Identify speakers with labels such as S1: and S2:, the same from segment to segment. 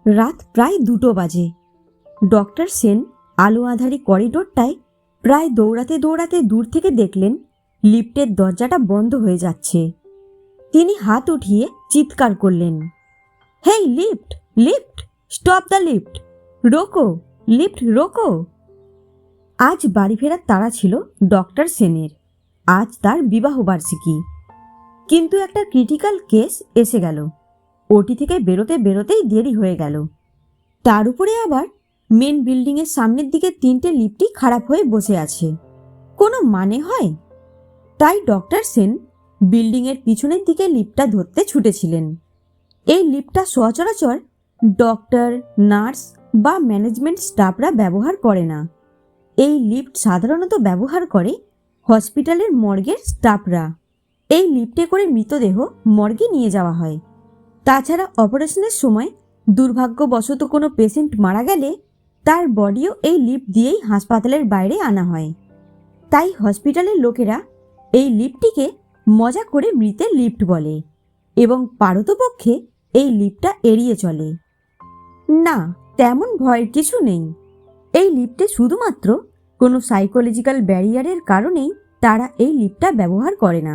S1: রাত প্রায় 2টো বাজে। ডক্টর সেন আলো আঁধারি করিডোরটায় প্রায় দৌড়াতে দৌড়াতে দূর থেকে দেখলেন লিফটের দরজাটা বন্ধ হয়ে যাচ্ছে। তিনি হাত উঠিয়ে চিৎকার করলেন, hey lift, lift, stop the lift, রোকো, লিফট রোকো। আজ বাড়ি ফেরার তাড়া ছিল ডক্টর সেনের। আজ তার বিবাহবার্ষিকী। কিন্তু একটা ক্রিটিক্যাল কেস এসে গেল। ওটি থেকে বেরোতে বেরোতেই দেরি হয়ে গেল। তার উপরে আবার মেন বিল্ডিংয়ের সামনের দিকে 3টে লিফটই খারাপ হয়ে বসে আছে। কোনো মানে হয়? তাই ডক্টর সেন বিল্ডিংয়ের পিছনের দিকে লিফটটা ধরতে ছুটেছিলেন। এই লিফটটা সচরাচর ডক্টর, নার্স বা ম্যানেজমেন্ট স্টাফরা ব্যবহার করে না। এই লিফট সাধারণত ব্যবহার করে হসপিটালের মর্গের স্টাফরা। এই লিফটে করে মৃতদেহ মর্গে নিয়ে যাওয়া হয়। তাছাড়া অপারেশনের সময় দুর্ভাগ্যবশত কোনো পেশেন্ট মারা গেলে তার বডিও এই লিফট দিয়েই হাসপাতালের বাইরে আনা হয়। তাই হসপিটালের লোকেরা এই লিফটটিকে মজা করে মৃতের লিফট বলে এবং পারতপক্ষে এই লিফটটা এড়িয়ে চলে। না, তেমন ভয়ের কিছু নেই। এই লিফটে শুধুমাত্র কোনো সাইকোলজিক্যাল ব্যারিয়ারের কারণেই তারা এই লিফটটা ব্যবহার করে না,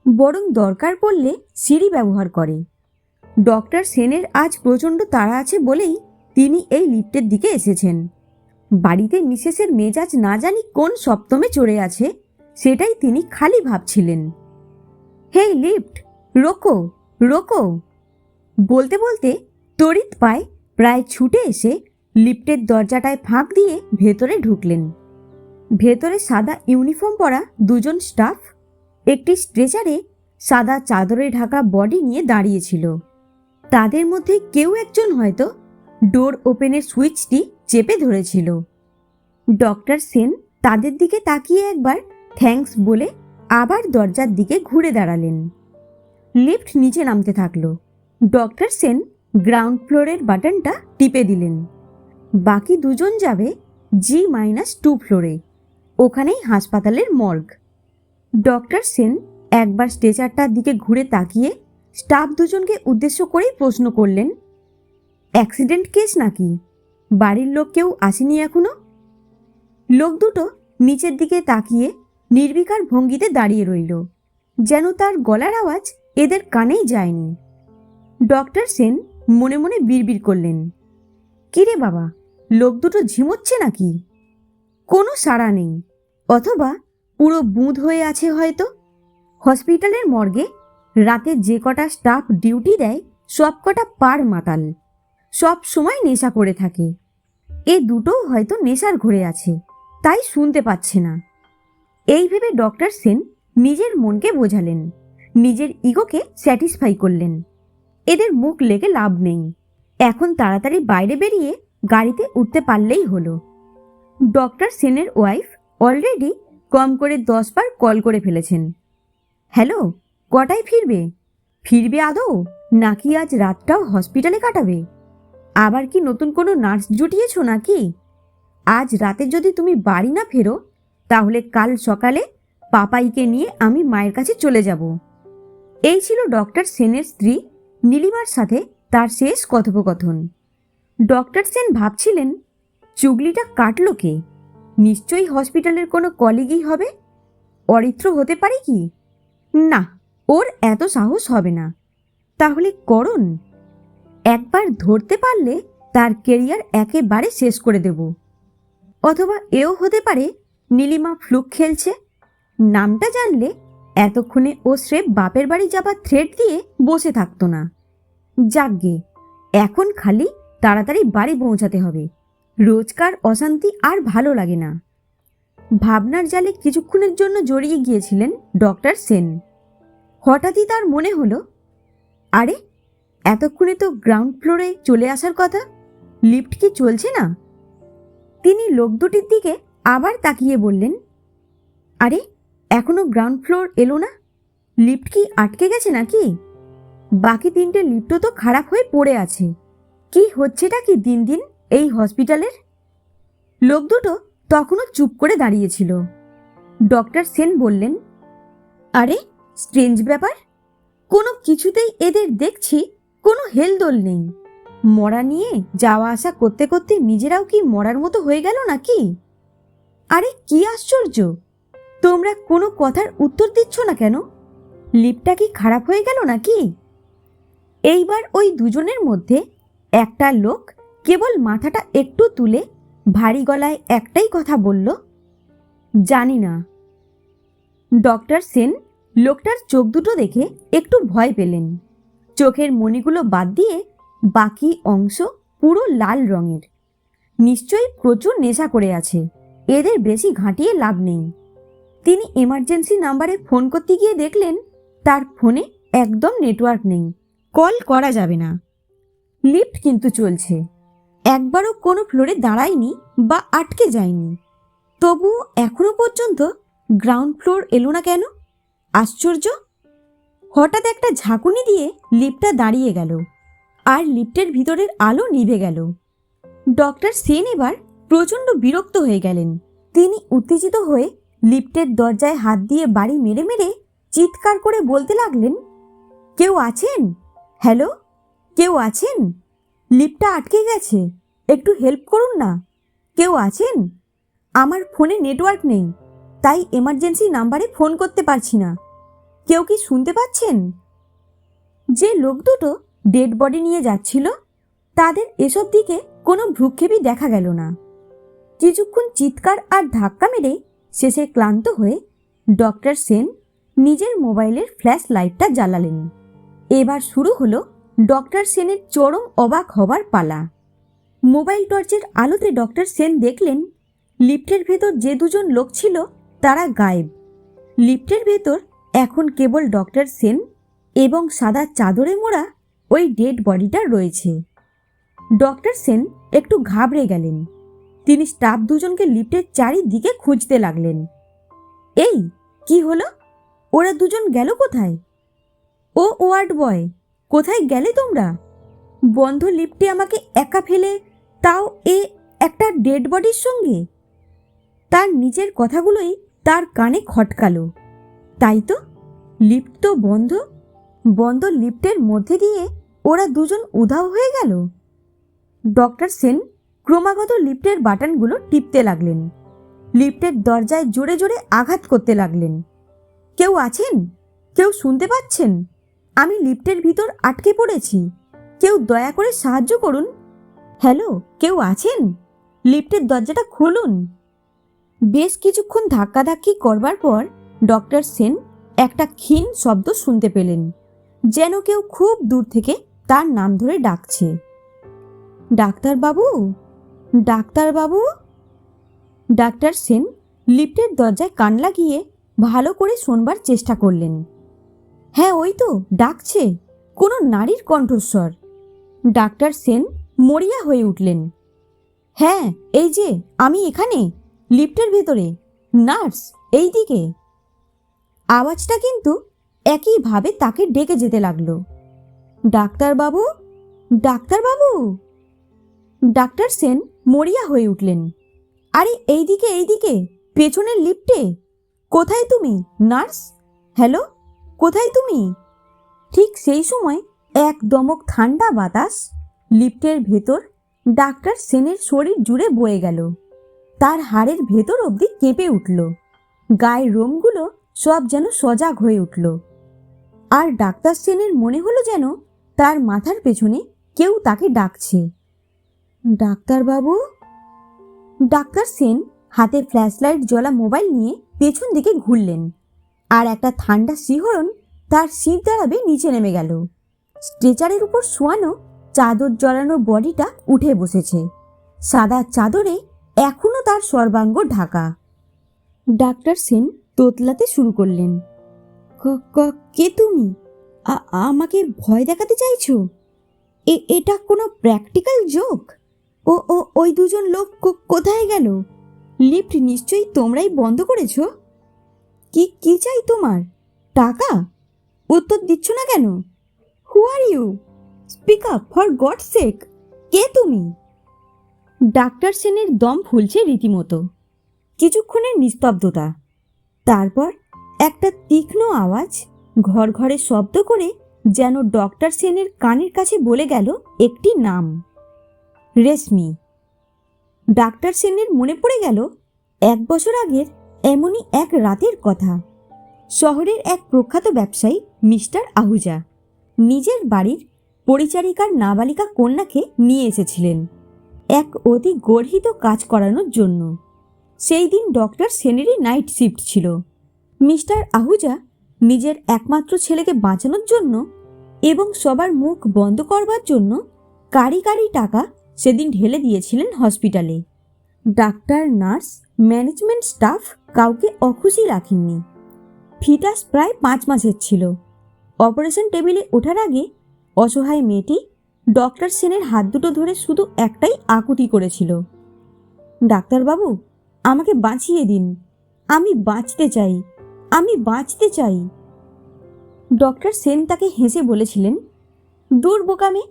S1: বরং দরকার পড়লে সিঁড়ি ব্যবহার করে। ডক্টর সেনের আজ প্রচণ্ড তাড়া আছে বলেই তিনি এই লিফটের দিকে এসেছেন। বাড়িতে মিসেসের মেজাজ না জানি কোন সপ্তমে চড়ে আছে, সেটাই তিনি খালি ভাবছিলেন। হেই লিফট, রোকো, রোকো বলতে বলতে তড়িৎ পায়ে প্রায় ছুটে এসে লিফটের দরজাটায় ফাঁক দিয়ে ভেতরে ঢুকলেন। ভেতরে সাদা ইউনিফর্ম পরা 2জন স্টাফ একটি স্ট্রেচারে সাদা চাদরে ঢাকা বডি নিয়ে দাঁড়িয়েছিল। তাদের মধ্যে কেউ একজন হয়তো ডোর ওপেনের সুইচটি চেপে ধরেছিল। ডক্টর সেন তাদের দিকে তাকিয়ে একবার থ্যাঙ্কস বলে আবার দরজার দিকে ঘুরে দাঁড়ালেন। লিফট নিচে নামতে থাকলো। ডক্টর সেন গ্রাউন্ড ফ্লোরের বাটনটা টিপে দিলেন। বাকি 2জন যাবে G-2 ফ্লোরে। ওখানেই হাসপাতালের মর্গ। ডক্টর সেন একবার স্ট্রেচারটার দিকে ঘুরে তাকিয়ে স্টাফ 2জনকে উদ্দেশ্য করেই প্রশ্ন করলেন, অ্যাক্সিডেন্ট কেস নাকি? বাড়ির লোক কেউ আসেনি এখনো? লোক দুটো নিচের দিকে তাকিয়ে নির্বিকার ভঙ্গিতে দাঁড়িয়ে রইল, যেন তার গলার আওয়াজ এদের কানেই যায়নি। ডক্টর সেন মনে মনে বিড়বিড় করলেন, কিরে বাবা, লোক দুটো ঝিমোচ্ছে নাকি? কোনো সাড়া নেই, অথবা পুরো বুঁদ হয়ে আছে হয়তো। হসপিটালের মর্গে রাতে যে কটা স্টাফ ডিউটি দেয় সব কটা পার মাতাল, সব সময় নেশা করে থাকে। এ দুটোও হয়তো নেশার ঘরে আছে, তাই শুনতে পাচ্ছে না। এই ভেবে ডক্টর সেন নিজের মনকে বোঝালেন, নিজের ইগোকে স্যাটিসফাই করলেন। এদের মুখ লেগে লাভ নেই, এখন তাড়াতাড়ি বাইরে বেরিয়ে গাড়িতে উঠতে পারলেই হলো। ডক্টর সেনের ওয়াইফ অলরেডি কম করে 10 বার কল করে ফেলেছেন। হ্যালো, কটায় ফিরবে? ফিরবে আদৌ, নাকি আজ রাতটাও হসপিটালে কাটাবে? আবার কি নতুন কোনো নার্স জুটিয়েছ নাকি? আজ রাতে যদি তুমি বাড়ি না ফেরো, তাহলে কাল সকালে পাপাইকে নিয়ে আমি মায়ের কাছে চলে যাব। এই ছিল ডক্টর সেনের স্ত্রী নীলিমার সাথে তার শেষ কথোপকথন। ডক্টর সেন ভাবছিলেন, চুগলিটা কাটল কে? নিশ্চয়ই হসপিটালের কোনো কলিগই হবে। অরিত্র হতে পারে কি? না, ওর এত সাহস হবে না। তাহলে করণ? একবার ধরতে পারলে তার কেরিয়ার একেবারে শেষ করে দেব। অথবা এও হতে পারে নীলিমা ফ্লুক খেলছে। নামটা জানলে এতক্ষণে ও স্রেফ বাপের বাড়ি যাবার থ্রেট দিয়ে বসে থাকতো না। যাকগে, এখন খালি তাড়াতাড়ি বাড়ি পৌঁছাতে হবে। রোজকার অশান্তি আর ভালো লাগে না। ভাবনার জালে কিছুক্ষণের জন্য জড়িয়ে গিয়েছিলেন ডক্টর সেন। হঠাৎই তার মনে হলো, আরে এতক্ষণে তো গ্রাউন্ড ফ্লোরে চলে আসার কথা, লিফট কি চলছে না? তিনি লোক দুটির দিকে আবার তাকিয়ে বললেন, আরে এখনো গ্রাউন্ড ফ্লোর এলো না? লিফট কি আটকে গেছে নাকি? বাকি 3টে লিফটও তো খারাপ হয়ে পড়ে আছে। কি হচ্ছেটা কি দিন দিন এই হসপিটালের? লোক দুটো তখনও চুপ করে দাঁড়িয়েছিল। ডক্টর সেন বললেন, আরে স্ট্রেঞ্জ ব্যাপার, কোনো কিছুতেই এদের দেখছি কোনো হেলদোল নেই। মরা নিয়ে যাওয়া আসা করতে করতে নিজেরাও কি মরার মতো হয়ে গেল নাকি? আরে কি আশ্চর্য, তোমরা কোনো কথার উত্তর দিচ্ছ না কেন? লিফটটা কি খারাপ হয়ে গেল নাকি? এইবার ওই দুজনের মধ্যে একটা লোক কেবল মাথাটা একটু তুলে ভারী গলায় একটাই কথা বলল, জানি না। ডক্টর সেন লোকটার চোখ দুটো দেখে একটু ভয় পেলেন। চোখের মণিগুলো বাদ দিয়ে বাকি অংশ পুরো লাল রঙের। নিশ্চয়ই প্রচুর নেশা করে আছে, এদের বেশি ঘাঁটিয়ে লাভ নেই। তিনি এমার্জেন্সি নাম্বারে ফোন করতে গিয়ে দেখলেন তার ফোনে একদম নেটওয়ার্ক নেই, কল করা যাবে না। লিফট কিন্তু চলছে, একবারও কোনো ফ্লোরে দাঁড়ায়নি বা আটকে যায়নি। তবুও এখনো পর্যন্ত গ্রাউন্ড ফ্লোর এলো না কেন? আশ্চর্য। হঠাৎ একটা ঝাঁকুনি দিয়ে লিফটটা দাঁড়িয়ে গেল আর লিফটের ভিতরের আলো নিভে গেল। ডক্টর সেন এবার প্রচণ্ড বিরক্ত হয়ে গেলেন। তিনি উত্তেজিত হয়ে লিফটের দরজায় হাত দিয়ে বাড়ি মেরে মেরে চিৎকার করে বলতে লাগলেন, কেউ আছেন? হ্যালো, কেউ আছেন? লিফটটা আটকে গেছে, একটু হেল্প করুন না। কেউ আছেন? আমার ফোনে নেটওয়ার্ক নেই, তাই এমার্জেন্সি নাম্বারে ফোন করতে পারছি না। কেউ কি শুনতে পাচ্ছেন? যে লোক দুটো ডেড বডি নিয়ে যাচ্ছিল তাদের এসব দিকে কোনো ভ্রুক্ষেপই দেখা গেল না। কিছুক্ষণ চিৎকার আর ধাক্কা মেরে শেষে ক্লান্ত হয়ে ডক্টর সেন নিজের মোবাইলের ফ্ল্যাশ লাইটটা জ্বালালেন। এবার শুরু হলো ডক্টর সেনের চরম অবাক হবার পালা। মোবাইল টর্চের আলোতে ডক্টর সেন দেখলেন লিফটের ভেতর যে দুজন লোক ছিল তারা গায়েব। লিফটের ভেতর এখন কেবল ডক্টর সেন এবং সাদা চাদরে মোড়া ওই ডেড বডিটা রয়েছে। ডক্টর সেন একটু ঘাবড়ে গেলেন। তিনি স্টাফ দুজনকে লিফটের চারিদিকে খুঁজতে লাগলেন। এই কি হলো? ওরা দুজন গেল কোথায়? ও ওয়ার্ড বয়, কোথায় গেলে তোমরা? বন্ধ লিফটে আমাকে একা ফেলে, তাও একটা ডেড বডির সঙ্গে। তার নিজের কথাগুলোই তার কানে খটকালো। তাই তো, লিফট তো বন্ধ, বন্ধ লিফটের মধ্যে দিয়ে ওরা দুজন উধাও হয়ে গেল। ডক্টর সেন ক্রমাগত লিফটের বাটনগুলো টিপতে লাগলেন। লিফটের দরজায় জোরে জোরে আঘাত করতে লাগলেন। কেউ আছেন? কেউ শুনতে পাচ্ছেন? আমি লিফটের ভিতর আটকে পড়েছি, কেউ দয়া করে সাহায্য করুন। হ্যালো, কেউ আছেন? লিফটের দরজাটা খুলুন। বেশ কিছুক্ষণ ধাক্কাধাক্কি করবার পর ডক্টর সেন একটা ক্ষীণ শব্দ শুনতে পেলেন, যেন কেউ খুব দূর থেকে তার নাম ধরে ডাকছে। ডাক্তারবাবু, ডাক্তারবাবু। ডাক্তার সেন লিফটের দরজায় কান লাগিয়ে ভালো করে শোনবার চেষ্টা করলেন। হ্যাঁ, ওই তো ডাকছে, কোনো নারীর কণ্ঠস্বর। ডাক্তার সেন মরিয়া হয়ে উঠলেন। হ্যাঁ, এই যে আমি এখানে, লিফটের ভেতরে, নার্স এই দিকে। আওয়াজটা কিন্তু একইভাবে তাকে ডেকে যেতে লাগলো। ডাক্তারবাবু, ডাক্তারবাবু। ডাক্তার সেন মরিয়া হয়ে উঠলেন। আরে এইদিকে, এইদিকে, পেছনের লিফটে। কোথায় তুমি, নার্স? হ্যালো, কোথায় তুমি? ঠিক সেই সময় এক দমক ঠান্ডা বাতাস লিফটের ভেতর ডাক্তার সেনের শরীর জুড়ে বয়ে গেল। তার হাড়ের ভেতর অবধি কেঁপে উঠল। গায়ের লোমগুলো সব যেন সজাগ হয়ে উঠল। আর ডাক্তার সেনের মনে হলো যেন তার মাথার পেছনে কেউ তাকে ডাকছে। ডাক্তারবাবু। ডাক্তার সেন হাতে ফ্ল্যাশলাইট জ্বলা মোবাইল নিয়ে পেছন দিকে ঘুরলেন, আর একটা ঠান্ডা শিহরণ তার শির দাঁড়াবে নিচে নেমে গেল। স্ট্রেচারের উপর শোয়ানো চাদর জড়ানো বডিটা উঠে বসেছে। সাদা চাদরে এখনো তার সর্বাঙ্গ ঢাকা। ডাক্তার সেন তোতলাতে শুরু করলেন। কে তুমি? আমাকে ভয় দেখাতে চাইছো? এটা কোনো প্র্যাকটিক্যাল জোক? ওই দুজন লোক কোথায় গেল? লিফট নিশ্চয়ই তোমরাই বন্ধ করেছ। কি চাই তোমার? টাকা? উত্তর দিচ্ছ না কেন? Who are you? Speak up for God sake. কে তুমি? ডাক্তার সেনের দম ফুলছে রীতিমতো। কিছুক্ষণের নিস্তব্ধতা, তারপর একটা তীক্ষ্ণ আওয়াজ ঘর ঘরে শব্দ করে যেন ডক্টর সেনের কানের কাছে বলে গেল একটি নাম, রেশমি। ডাক্তার সেনের মনে পড়ে গেল 1 বছর আগের এমনই এক রাতের কথা। শহরের এক প্রখ্যাত ব্যবসায়ী মিস্টার আহুজা নিজের বাড়ির পরিচারিকার নাবালিকা কন্যাকে নিয়ে এসেছিলেন এক অতি গর্হিত কাজ করানোর জন্য। সেই দিন ডক্টর সেনেরই নাইট শিফট ছিল। মিস্টার আহুজা নিজের একমাত্র ছেলেকে বাঁচানোর জন্য এবং সবার মুখ বন্ধ করবার জন্য কারি কারি টাকা সেদিন ঢেলে দিয়েছিলেন হসপিটালে। ডাক্তার, নার্স, ম্যানেজমেন্ট স্টাফ কাউকে অখুশি রাখেননি। ফিটাস প্রায় 5 মাসের ছিল। অপারেশন টেবিলে ওঠার আগে অসহায় মেয়েটি ডক্টর সেনের হাত দুটো ধরে শুধু একটাই আকুতি করেছিল, ডাক্তারবাবু, আমাকে বাঁচিয়ে দিন, আমি বাঁচতে চাই, আমি বাঁচতে চাই। ডক্টর সেন তাকে হেসে বলেছিলেন, দূর বোকামে,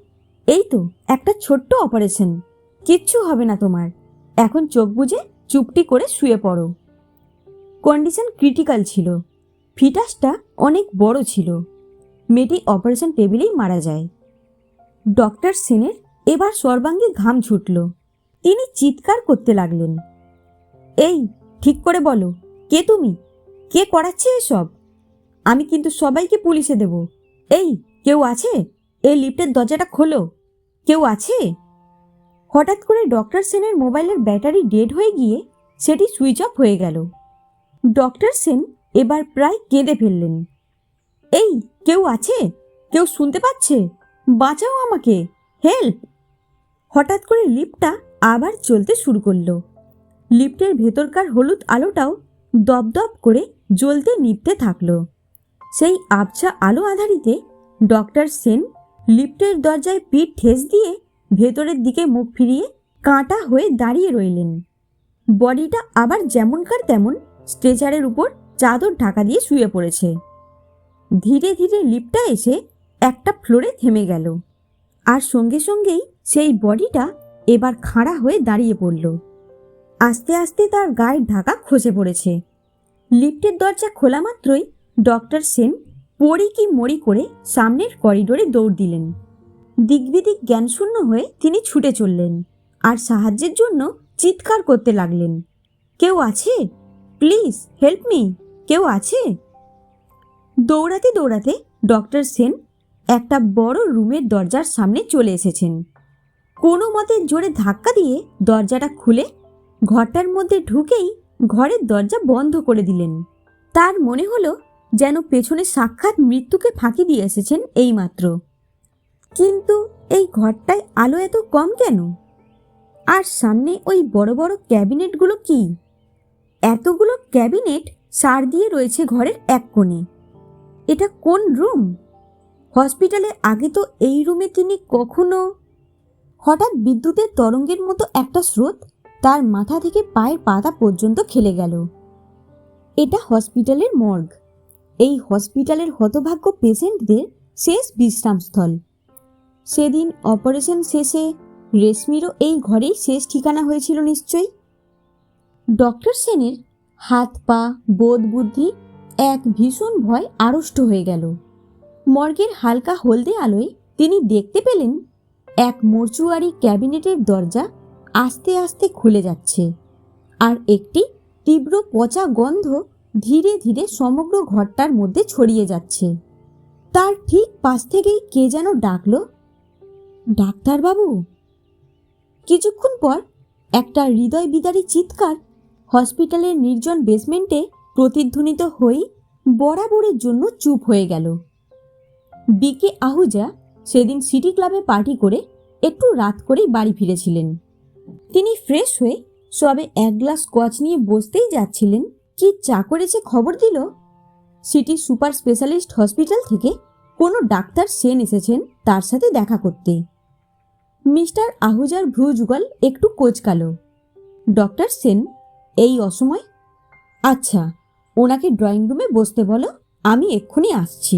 S1: এই তো একটা ছোট্ট অপারেশন, কিচ্ছু হবে না তোমার, এখন চোখ বুজে চুপটি করে শুয়ে পড়ো। কন্ডিশন ক্রিটিক্যাল ছিল, ফিটাসটা অনেক বড় ছিল, মেয়েটি অপারেশন টেবিলেই মারা যায়। ডক্টর সেনের এবার সর্বাঙ্গে ঘাম ছুটল। তিনি চিৎকার করতে লাগলেন, এই ঠিক করে বলো, কে তুমি? কে করাচ্ছে এসব? আমি কিন্তু সবাইকে পুলিশে দেব। এই, কেউ আছে? এই লিফটের দরজাটা খোলো, কেউ আছে? হঠাৎ করে ডক্টর সেনের মোবাইলের ব্যাটারি ডেড হয়ে গিয়ে সেটি সুইচ অফ হয়ে গেল। ডক্টর সেন এবার প্রায় কেঁদে ফেললেন। এই, কেউ আছে? কেউ শুনতে পাচ্ছে? বাঁচাও আমাকে, হেল্প! হঠাৎ করে লিফটটা আবার চলতে শুরু করলো। লিফটের ভেতরকার হলুদ আলোটাও দপদপ করে জ্বলতে নিভতে থাকলো। সেই আবছা আলো আধারিতে ডক্টর সেন লিফটের দরজায় পিঠ ঠেস দিয়ে ভেতরের দিকে মুখ ফিরিয়ে কাঁটা হয়ে দাঁড়িয়ে রইলেন। বডিটা আবার যেমনকার তেমন স্ট্রেচারের উপর চাদর ঢাকা দিয়ে শুয়ে পড়েছে। ধীরে ধীরে লিফটটা এসে একটা ফ্লোরে থেমে গেল, আর সঙ্গে সঙ্গেই সেই বডিটা এবার খাড়া হয়ে দাঁড়িয়ে পড়ল। আস্তে আস্তে তার গায়ের ঢাকা খসে পড়েছে। লিফটের দরজা খোলা মাত্রই ডক্টর সেন পড়ি কি মরি করে সামনের করিডোরে দৌড় দিলেন। দিকবিদিক জ্ঞানশূন্য হয়ে তিনি ছুটে চললেন আর সাহায্যের জন্য চিৎকার করতে লাগলেন, কেউ আছে? প্লিজ হেল্প মি, কেউ আছে? দৌড়াতে দৌড়াতে ডক্টর সেন একটা বড় রুমের দরজার সামনে চলে এসেছেন। কোনো মতে জোরে ধাক্কা দিয়ে দরজাটা খুলে ঘরটার মধ্যে ঢুকেই ঘরের দরজা বন্ধ করে দিলেন। তার মনে হলো যেন পেছনে সাক্ষাৎ মৃত্যুকে ফাঁকি দিয়ে এসেছেন এইমাত্র। কিন্তু এই ঘরটায় আলো এত কম কেন? আর সামনে ওই বড় বড় ক্যাবিনেটগুলো কি? এতগুলো ক্যাবিনেট সার দিয়ে রয়েছে ঘরের এক কোণে। এটা কোন রুম? হসপিটালে আগে তো এই রুমে তিনি কখনো... হঠাৎ বিদ্যুতের তরঙ্গের মতো একটা স্রোত তার মাথা থেকে পায়ের পাতা পর্যন্ত খেলে গেল। এটা হসপিটালের মর্গ। এই হসপিটালের হতভাগ্য পেশেন্টদের শেষ বিশ্রামস্থল। সেদিন অপারেশন শেষে রেশমিরও এই ঘরেই শেষ ঠিকানা হয়েছিল নিশ্চয়ই। ডক্টর সেনের হাত পা বোধ বুদ্ধি এক ভীষণ ভয় আড়ষ্ট হয়ে গেল। মর্গের হালকা হলদে আলোয় তিনি দেখতে পেলেন এক মর্চুয়ারি ক্যাবিনেটের দরজা আস্তে আস্তে খুলে যাচ্ছে, আর একটি তীব্র পচা গন্ধ ধীরে ধীরে সমগ্র ঘরটার মধ্যে ছড়িয়ে যাচ্ছে। তার ঠিক পাশ থেকেই কে যেন ডাকল, ডাক্তারবাবু। কিছুক্ষণ পর একটা হৃদয় বিদারী চিৎকার হসপিটালের নির্জন বেসমেন্টে প্রতিধ্বনিত হয়ে বরাবরের জন্য চুপ হয়ে গেল। বিকে আহুজা সেদিন সিটি ক্লাবে পার্টি করে একটু রাত করেই বাড়ি ফিরেছিলেন। তিনি ফ্রেশ হয়ে সবে 1 গ্লাস স্কচ নিয়ে বসতেই যাচ্ছিলেন কি চাকর এসে খবর দিল সিটি সুপার স্পেশালিস্ট হসপিটাল থেকে কোনো ডাক্তার সেন এসেছেন তার সাথে দেখা করতে। মিস্টার আহুজার ভ্রু যুগল একটু কোঁচকালো। ডক্টর সেন, এই অসময়? আচ্ছা, ওনাকে ড্রয়িং রুমে বসতে বলো, আমি এক্ষুনি আসছি।